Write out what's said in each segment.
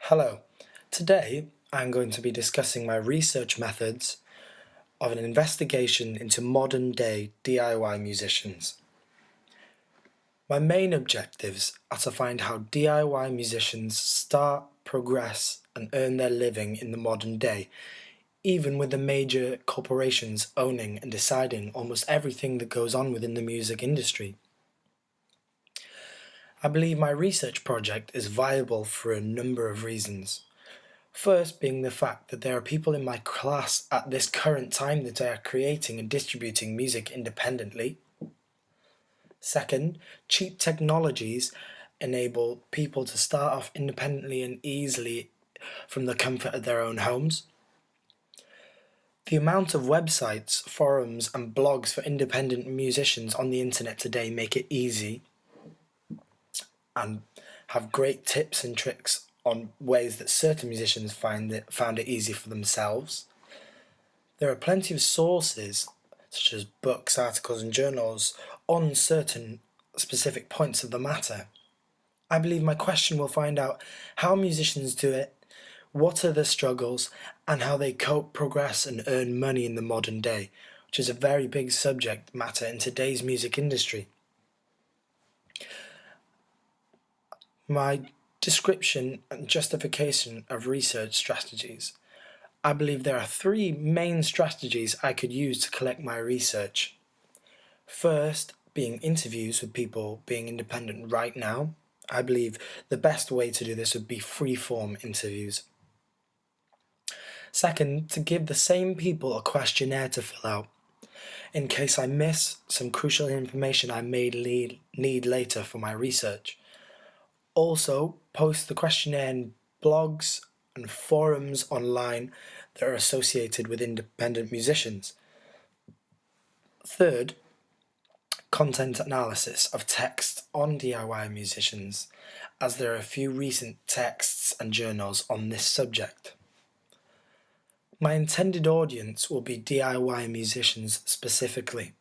Hello, today I'm going to be discussing my research methods of an investigation into modern day DIY musicians. My main objectives are to find how DIY musicians start, progress and earn their living in the modern day, even with the major corporations owning and deciding almost everything that goes on within the music industry. I believe my research project is viable for a number of reasons. First being the fact that there are people in my class at this current time that are creating and distributing music independently. Second, cheap technologies enable people to start off independently and easily from the comfort of their own homes. The amount of websites, forums and blogs for independent musicians on the internet today make it easy and have great tips and tricks on ways that certain musicians found it easy for themselves. There are plenty of sources, such as books, articles and journals, on certain specific points of the matter. I believe my question will find out how musicians do it, what are the struggles, and how they cope, progress and earn money in the modern day, which is a very big subject matter in today's music industry. My description and justification of research strategies. I believe there are three main strategies I could use to collect my research. First, being interviews with people being independent right now. I believe the best way to do this would be free-form interviews. Second, to give the same people a questionnaire to fill out, in case I miss some crucial information I may need later for my research. Also, post the questionnaire in blogs and forums online that are associated with independent musicians. Third, content analysis of texts on DIY musicians, as there are a few recent texts and journals on this subject. My intended audience will be DIY musicians specifically.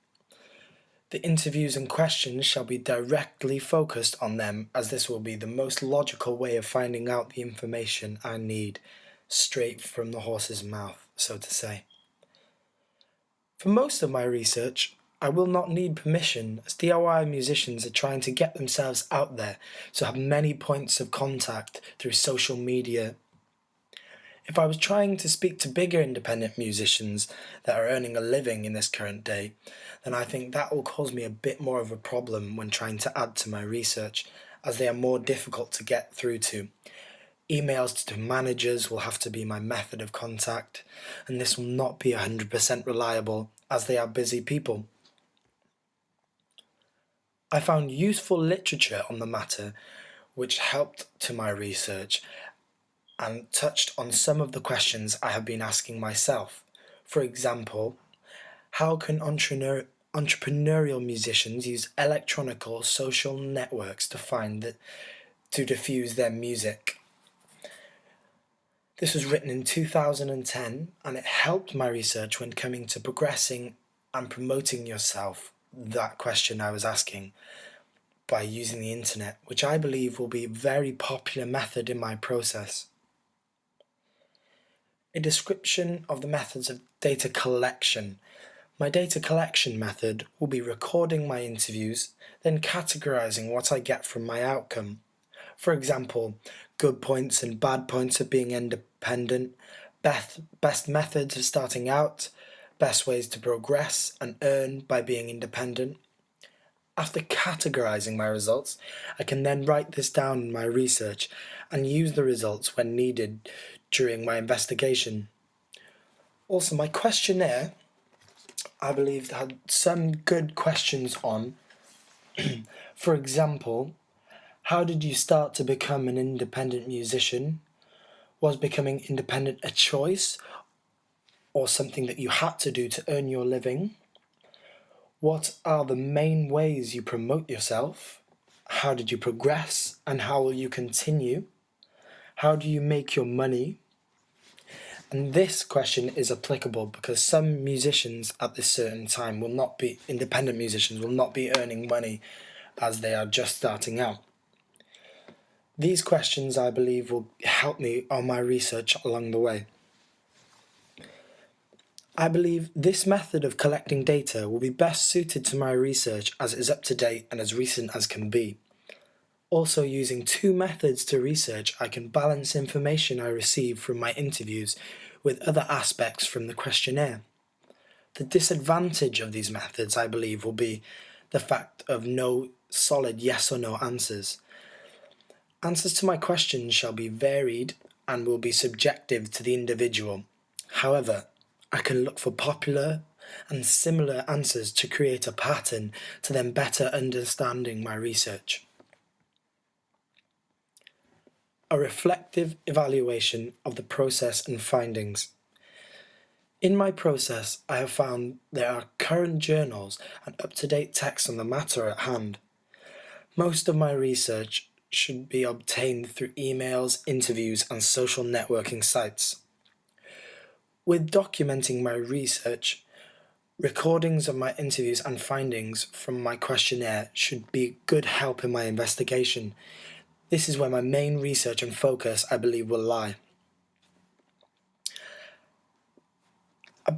The interviews and questions shall be directly focused on them, as this will be the most logical way of finding out the information I need straight from the horse's mouth, so to say. For most of my research, I will not need permission, as DIY musicians are trying to get themselves out there, so have many points of contact through social media. If I was trying to speak to bigger independent musicians that are earning a living in this current day, then I think that will cause me a bit more of a problem when trying to add to my research, as they are more difficult to get through to. Emails to managers will have to be my method of contact, and this will not be 100% reliable, as they are busy people. I found useful literature on the matter which helped to my research and touched on some of the questions I have been asking myself. For example, how can entrepreneurial musicians use electronic social networks to diffuse their music? This was written in 2010 and it helped my research when coming to progressing and promoting yourself, that question I was asking, by using the internet, which I believe will be a very popular method in my process. A description of the methods of data collection. My data collection method will be recording my interviews, then categorizing what I get from my outcome. For example, good points and bad points of being independent, best methods of starting out, best ways to progress and earn by being independent. After categorizing my results, I can then write this down in my research and use the results when needed during my investigation. Also, my questionnaire, I believe, had some good questions on. For example, how did you start to become an independent musician? Was becoming independent a choice or something that you had to do to earn your living? What are the main ways you promote yourself? How did you progress and how will you continue? How do you make your money? And this question is applicable because some musicians at this certain time independent musicians will not be earning money as they are just starting out. These questions, I believe, will help me on my research along the way. I believe this method of collecting data will be best suited to my research as it is up to date and as recent as can be. Also, using two methods to research, I can balance information I receive from my interviews with other aspects from the questionnaire. The disadvantage of these methods, I believe, will be the fact of no solid yes or no answers. Answers to my questions shall be varied and will be subjective to the individual. However, I can look for popular and similar answers to create a pattern to then better understanding my research. A reflective evaluation of the process and findings. In my process, I have found there are current journals and up-to-date texts on the matter at hand. Most of my research should be obtained through emails, interviews, and social networking sites. With documenting my research, recordings of my interviews and findings from my questionnaire should be good help in my investigation. This is where my main research and focus, I believe, will lie.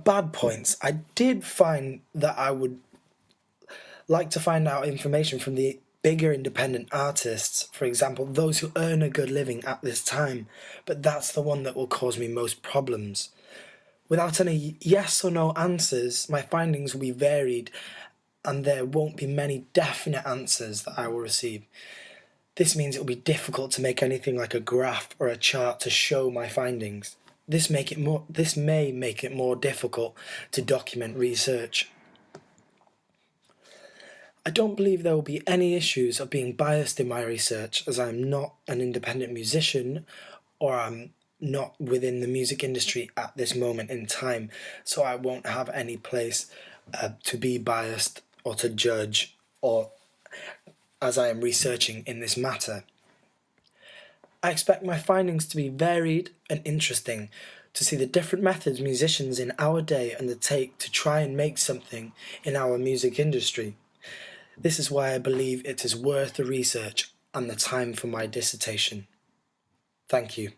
Bad points. I did find that I would like to find out information from the bigger independent artists, for example, those who earn a good living at this time, but that's the one that will cause me most problems. Without any yes or no answers, my findings will be varied and there won't be many definite answers that I will receive. This means it will be difficult to make anything like a graph or a chart to show my findings. This may make it more difficult to document research. I don't believe there will be any issues of being biased in my research, as I am not an independent musician or I'm not within the music industry at this moment in time, so I won't have any place to be biased or to judge or as I am researching in this matter. I expect my findings to be varied and interesting, to see the different methods musicians in our day undertake to try and make something in our music industry. This is why I believe it is worth the research and the time for my dissertation. Thank you.